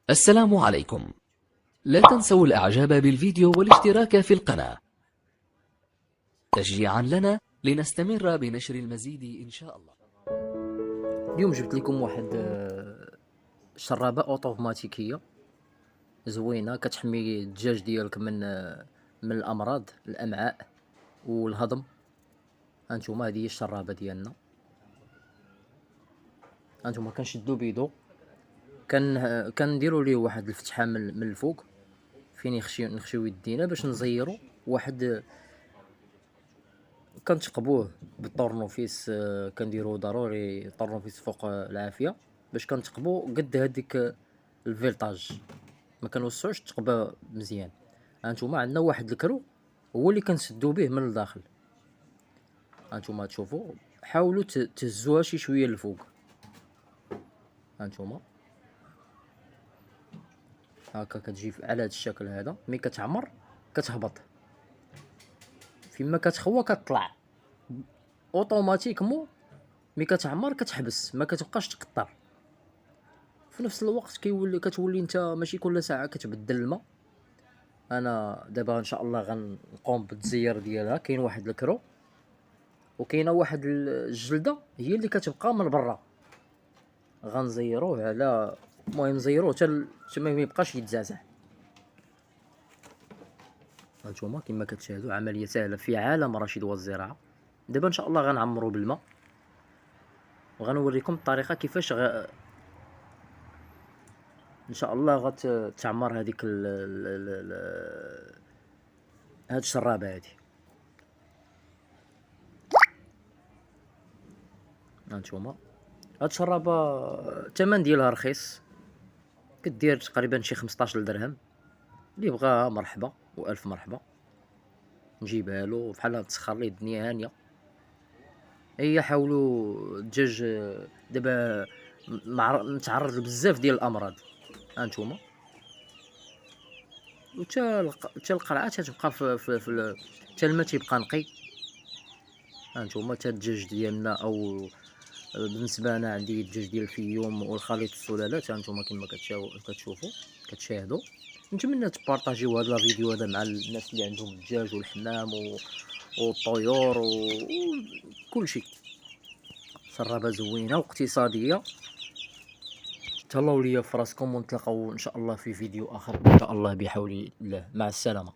السلام عليكم. لا تنسوا الإعجاب بالفيديو والاشتراك في القناة تشجيعا لنا لنستمر بنشر المزيد إن شاء الله. اليوم جبت لكم واحد شرابة اوتوماتيكية زوينة كتحمي الدجاج ديالك من الامراض الامعاء والهضم. هانتوما هذه هي الشرابة ديالنا. هانتوما كنشدو بيدو، كنديروا ليه واحد الفتحة من الفوق فين نخشيو يدينا باش نزيرو واحد. كنتقبوه بالطورنوفيس، كنديرو ضروري طورنوفيس فوق العافية باش كنتقبو قد هذيك الفيلطاج، ما كنوسعوش التقبه مزيان. هانتوما عندنا واحد الكرو هو اللي كنسدو به من الداخل. هانتوما تشوفوا، حاولوا تهزوها شي شويه للفوق. هانتوما هكا كتجي على هذا الشكل هذا. ملي كتعمر كتهبط، فيما كتخوى كتطلع اوتوماتيكمون. ملي كتعمر كتحبس، ما كتبقاش تقطر. في نفس الوقت كتولي انت ماشي كل ساعه كتبدل الماء. انا دابا ان شاء الله غنقوم بالتزيير ديالها. كاين واحد الكرو وكاينه واحد الجلده هي اللي كتبقى من برا. غنزيروه على، المهم نزيروه حتى ما يبقاش يتزعزع. هانتوما كما كتشاهدوا عمليه سهله في عالم رشيد والزراعه. دابا ان شاء الله غنعمرو بالماء وغنوريكم الطريقه كيفاش ان شاء الله غتعمر هذيك هاد الشرابه هادي. هانتوما هاد الشرابه الثمن ديالها رخيص، كدير تقريبا شي 15 درهم. اللي بغاها مرحبا والف مرحبا، نجيبها له بحال تسخر ليه الدنيا هانيه. هي حاولوا الدجاج دابا متعرض لبزاف ديال الامراض. هانتوما وتا القرعه تتبقى في حتى الماء تيبقى نقي. هانتوما تا الدجاج ديالنا، او بالنسبه انا عندي الدجاج ديال الفيوم والخليط السلالات. هانتوما كما كتشوفوا كتشاهدوا. نتمنى تبارطاجيو هذا الفيديو هذا مع الناس اللي عندهم الدجاج والحمام والطيور وكل شيء. شرابه زوينه واقتصاديه. تهلاو ليا في راسكم، ونتلاقاو ان شاء الله في فيديو اخر ان شاء الله بحول الله. مع السلامه.